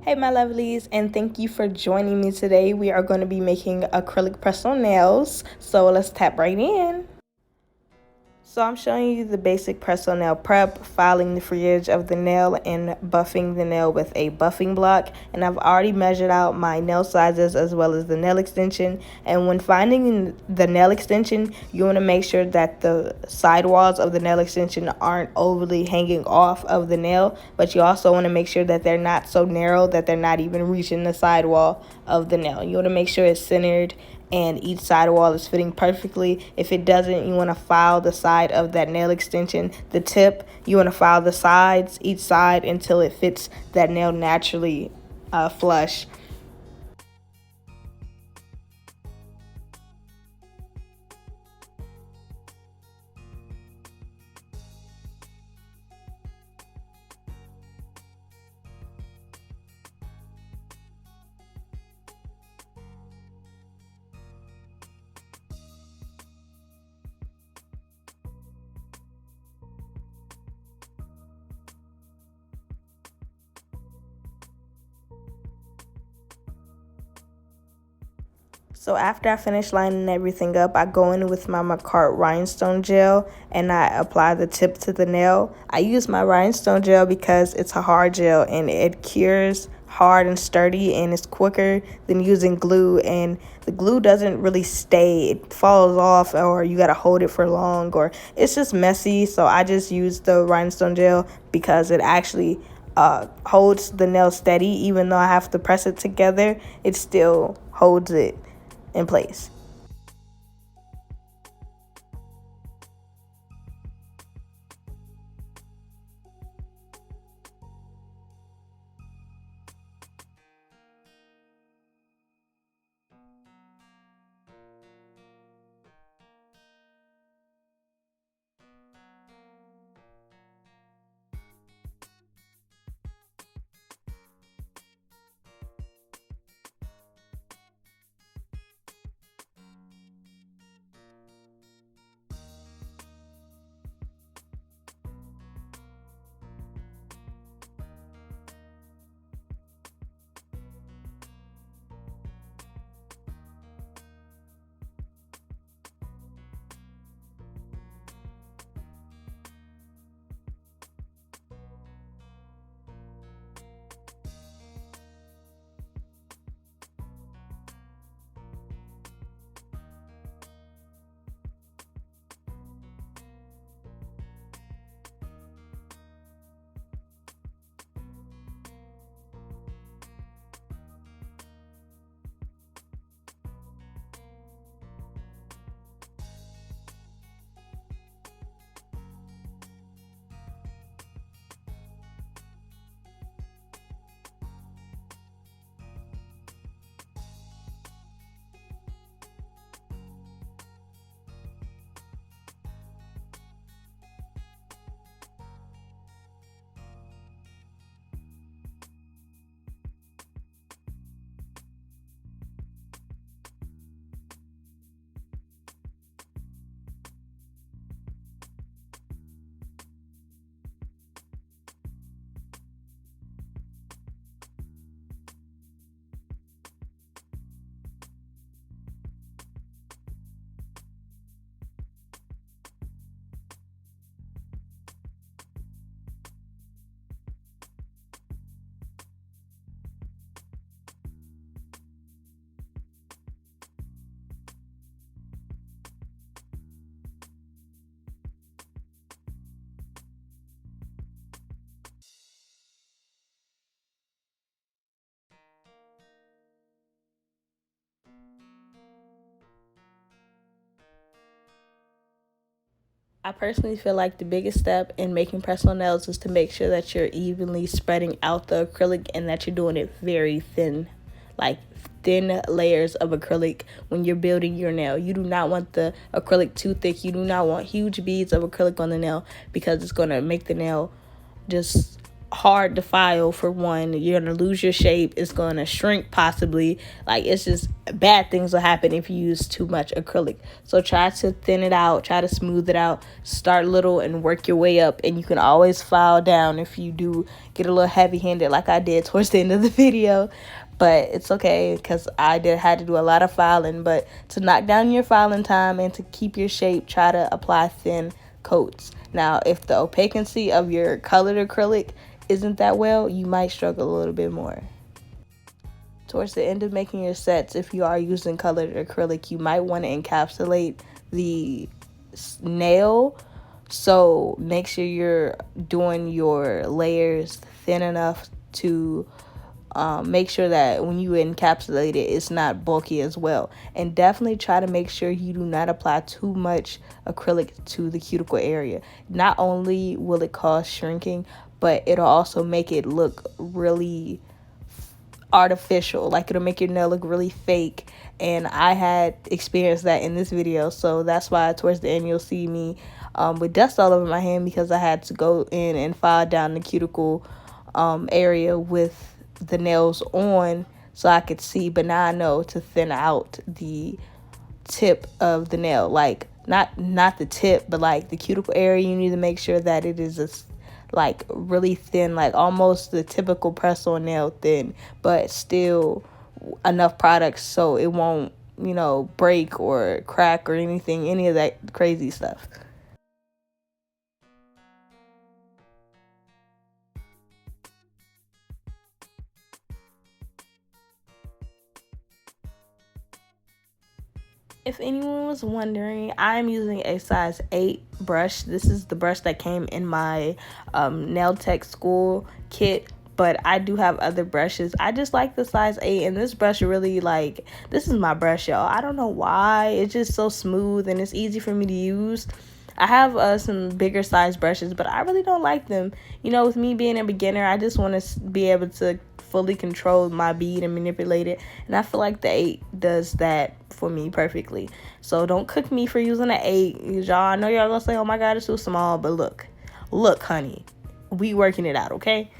Hey my lovelies, and thank you for joining me today. We are going to be making acrylic press-on nails, so let's tap right in. So I'm showing you the basic press-on nail prep, filing the free edge of the nail and buffing the nail with a buffing block. And I've already measured out my nail sizes as well as the nail extension. And when finding the nail extension, you want to make sure that the sidewalls of the nail extension aren't overly hanging off of the nail, but you also want to make sure that they're not so narrow that they're not even reaching the sidewall of the nail. You want to make sure it's centered and each sidewall is fitting perfectly. If it doesn't, you want to file the side of that nail extension, the tip. You want to file the sides, each side, until it fits that nail naturally flush. So after I finish lining everything up, I go in with my 𝐒𝐈𝐊𝐄 rhinestone gel and I apply the tip to the nail. I use my rhinestone gel because it's a hard gel and it cures hard and sturdy, and it's quicker than using glue, and the glue doesn't really stay. It falls off, or you gotta hold it for long, or it's just messy. So I just use the rhinestone gel because it actually holds the nail steady. Even though I have to press it together, it still holds it in place. I personally feel like the biggest step in making press-on nails is to make sure that you're evenly spreading out the acrylic and that you're doing it very thin, like thin layers of acrylic when you're building your nail. You do not want the acrylic too thick. You do not want huge beads of acrylic on the nail because it's going to make the nail just hard to file. For one, you're gonna lose your shape, it's gonna shrink possibly. Like, it's just bad things will happen if you use too much acrylic. So try to thin it out, try to smooth it out, start little and work your way up. And you can always file down if you do get a little heavy-handed like I did towards the end of the video. But it's okay, because had to do a lot of filing. But to knock down your filing time and to keep your shape, try to apply thin coats. Now, if the opaquency of your colored acrylic isn't that well, you might struggle a little bit more. Towards the end of making your sets, if you are using colored acrylic, you might want to encapsulate the nail. So make sure you're doing your layers thin enough to make sure that when you encapsulate it, it's not bulky as well. And definitely try to make sure you do not apply too much acrylic to the cuticle area. Not only will it cause shrinking, but it'll also make it look really artificial. Like, it'll make your nail look really fake. And I had experienced that in this video, so that's why towards the end you'll see me with dust all over my hand, because I had to go in and file down the cuticle area with the nails on so I could see. But now I know to thin out the tip of the nail, like not the tip, but like the cuticle area. You need to make sure that it is like really thin, like almost the typical press-on nail thin, but still enough product so it won't, break or crack or anything, any of that crazy stuff. If anyone was wondering, I'm using a size 8 brush. This is the brush that came in my nail tech school kit, but I do have other brushes. I just like the size 8, and this brush really, this is my brush, y'all. I don't know why. It's just so smooth, and it's easy for me to use. I have some bigger size brushes, but I really don't like them. With me being a beginner, I just want to be able to fully control my bead and manipulate it, and I feel like the 8 does that for me perfectly. So don't cook me for using an 8, y'all. I know y'all gonna say, oh my god, it's too small, but look, honey, we working it out, okay?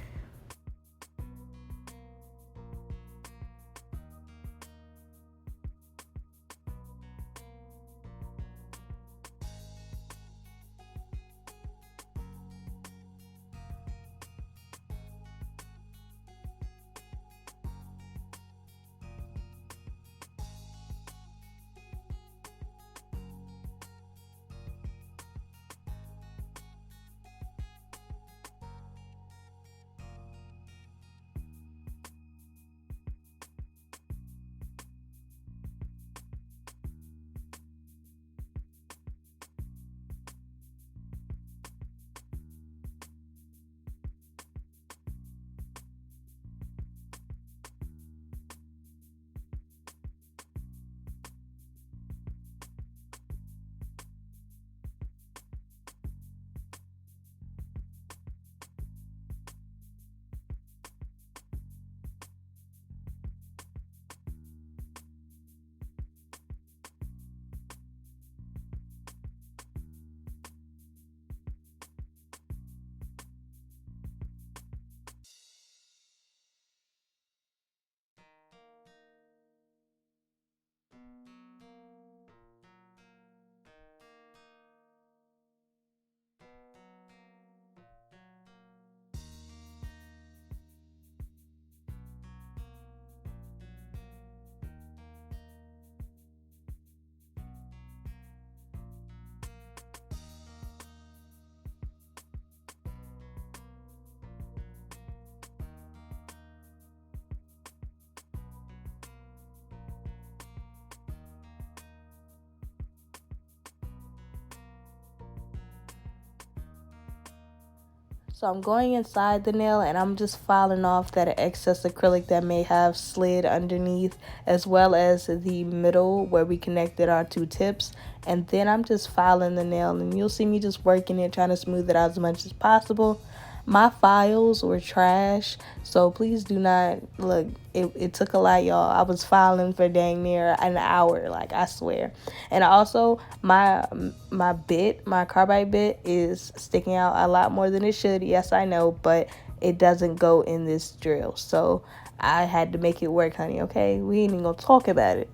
So I'm going inside the nail, and I'm just filing off that excess acrylic that may have slid underneath, as well as the middle where we connected our two tips. And then I'm just filing the nail, and you'll see me just working it, trying to smooth it out as much as possible. My files were trash, so please do not look. It took a lot, y'all. I was filing for dang near an hour, like, I swear. And also my carbide bit is sticking out a lot more than it should. Yes, I know, but it doesn't go in this drill. So I had to make it work, honey, okay? We ain't even gonna talk about it.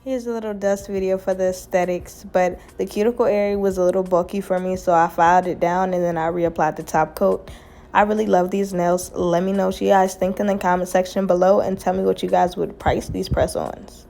Here's a little dust video for the aesthetics, but the cuticle area was a little bulky for me, so I filed it down and then I reapplied the top coat. I really love these nails. Let me know what you guys think in the comment section below and tell me what you guys would price these press-ons.